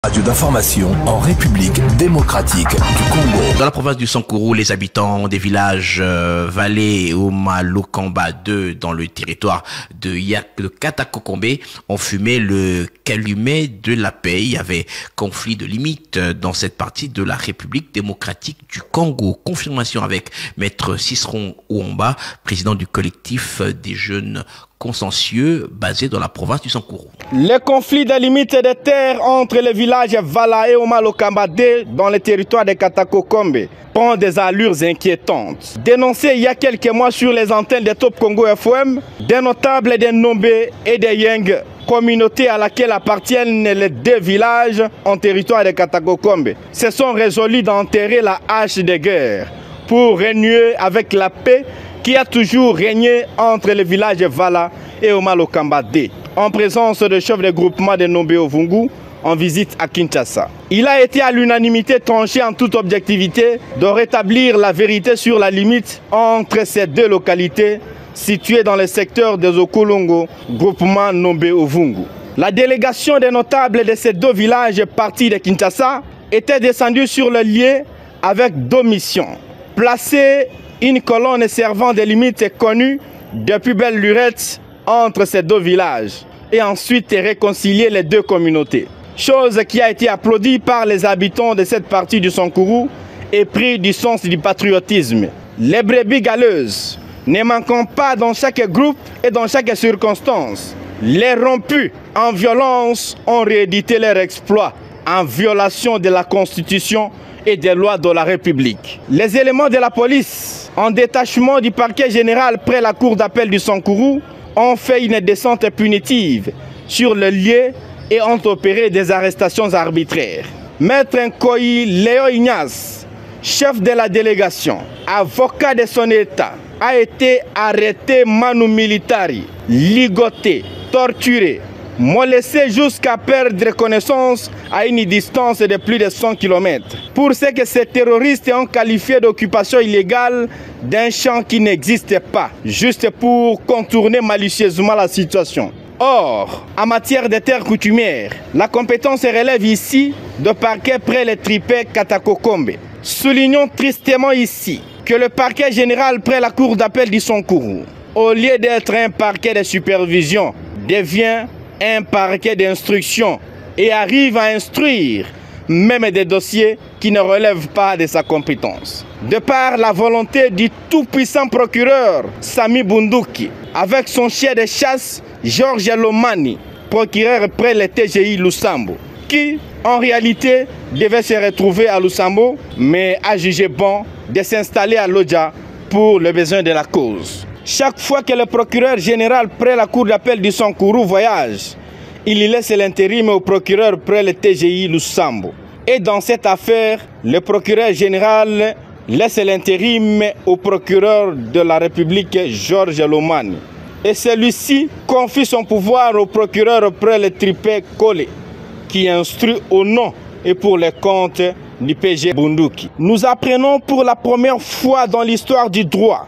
Radio d'information en République démocratique du Congo. Dans la province du Sankuru, les habitants des villages Valé ou Malokamba 2 dans le territoire de Katakokombe ont fumé le calumet de la paix. Il y avait conflit de limites dans cette partie de la République démocratique du Congo. Confirmation avec Maître Ciceron Ouamba, président du collectif des jeunes consensueux basé dans la province du Sankuru. Les conflits de limites de terre entre les villages Vala et Malokamba 2 dans le territoire de Katakokombe prend des allures inquiétantes. Dénoncé il y a quelques mois sur les antennes de Top Congo FM, des notables des Nombe et des Yang, communauté à laquelle appartiennent les deux villages en territoire de Katakokombe, se sont résolus d'enterrer la hache de guerre pour renouer avec la paix qui a toujours régné entre les villages Vala et Malokamba 2, en présence de chefs de groupement de Nombe Ovungu en visite à Kinshasa. Il a été à l'unanimité tranché en toute objectivité de rétablir la vérité sur la limite entre ces deux localités situées dans le secteur des Okolongo, groupement Nombe Ovungu. La délégation des notables de ces deux villages partis de Kinshasa était descendue sur le lieu avec deux missions. Placer une colonne servant des limites connues depuis belle lurette entre ces deux villages et ensuite réconcilier les deux communautés. Chose qui a été applaudie par les habitants de cette partie du Sankuru et pris du sens du patriotisme. Les brebis galeuses ne manquant pas dans chaque groupe et dans chaque circonstance. Les rompus en violence ont réédité leur exploit en violation de la Constitution et des lois de la République. Les éléments de la police, en détachement du parquet général près la cour d'appel du Sankuru, ont fait une descente punitive sur le lieu et ont opéré des arrestations arbitraires. Maître Nkoyi Léo Ignace, chef de la délégation, avocat de son État, a été arrêté manu militari, ligoté, torturé, molesté jusqu'à perdre connaissance à une distance de plus de 100 km. Pour ce que ces terroristes ont qualifié d'occupation illégale d'un champ qui n'existe pas, juste pour contourner malicieusement la situation. Or, en matière de terres coutumières, la compétence relève ici de parquet près les tripets Katakokombe. Soulignons tristement ici que le parquet général près la cour d'appel du Sankuru, au lieu d'être un parquet de supervision, devient un parquet d'instruction et arrive à instruire même des dossiers qui ne relèvent pas de sa compétence. De par la volonté du tout-puissant procureur Sami Bunduki, avec son chien de chasse Georges Lomani, procureur près le TGI Lusambo, qui en réalité devait se retrouver à Lusambo, mais a jugé bon de s'installer à Lodja pour le besoin de la cause. Chaque fois que le procureur général près la cour d'appel du Sankuru voyage, il laisse l'intérim au procureur près le TGI Lusambo. Et dans cette affaire, le procureur général laisse l'intérim au procureur de la République Georges Lomani. Et celui-ci confie son pouvoir au procureur près le tripé Kole, qui instruit au nom et pour les comptes du PG Bunduki. Nous apprenons pour la première fois dans l'histoire du droit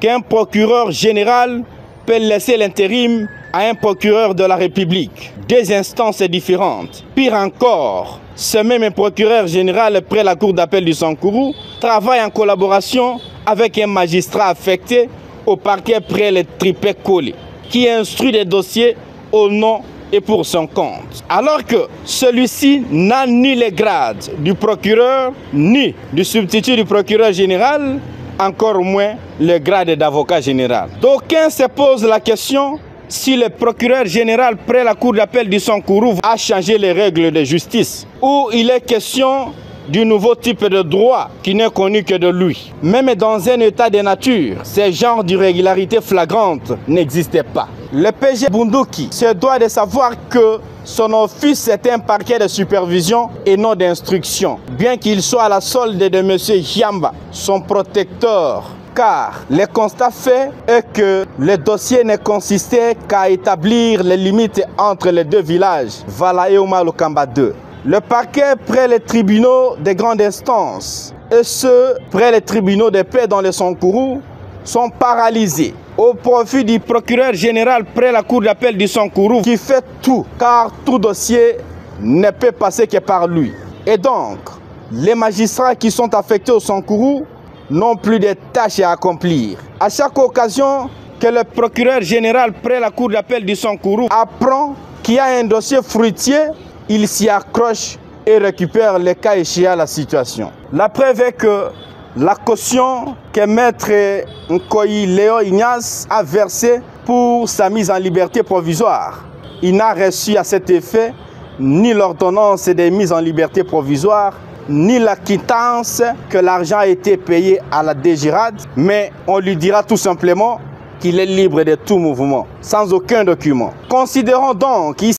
qu'un procureur général peut laisser l'intérim à un procureur de la République. Deux instances différentes. Pire encore, ce même procureur général près la cour d'appel du Sankuru travaille en collaboration avec un magistrat affecté au parquet près le tripé Kole, qui instruit des dossiers au nom et pour son compte. Alors que celui-ci n'a ni les grades du procureur, ni du substitut du procureur général, encore moins le grade d'avocat général. D'aucuns se posent la question si le procureur général près la cour d'appel du Sankuru a changé les règles de justice, ou il est question du nouveau type de droit qui n'est connu que de lui. Même dans un état de nature, ce genre d'irrégularité flagrante n'existait pas. Le PG Bunduki se doit de savoir que son office est un parquet de supervision et non d'instruction, bien qu'il soit à la solde de M. Hiamba, son protecteur. Car le constat fait est que le dossier ne consistait qu'à établir les limites entre les deux villages, Vala et Malokamba 2. Le parquet près les tribunaux de grande instance et ceux près les tribunaux de paix dans le Sankuru sont paralysés au profit du procureur général près la cour d'appel du Sankuru qui fait tout, car tout dossier ne peut passer que par lui. Et donc, les magistrats qui sont affectés au Sankourou n'ont plus de tâches à accomplir. À chaque occasion que le procureur général près la cour d'appel du Sankourou apprend qu'il y a un dossier fruitier, il s'y accroche et récupère le cas échéant la situation. La preuve est que la caution que maître Nkoyi Léo Ignace a versée pour sa mise en liberté provisoire, il n'a reçu à cet effet ni l'ordonnance de mise en liberté provisoire, ni la quittance que l'argent a été payé à la DGRAD, mais on lui dira tout simplement qu'il est libre de tout mouvement, sans aucun document. Considérons donc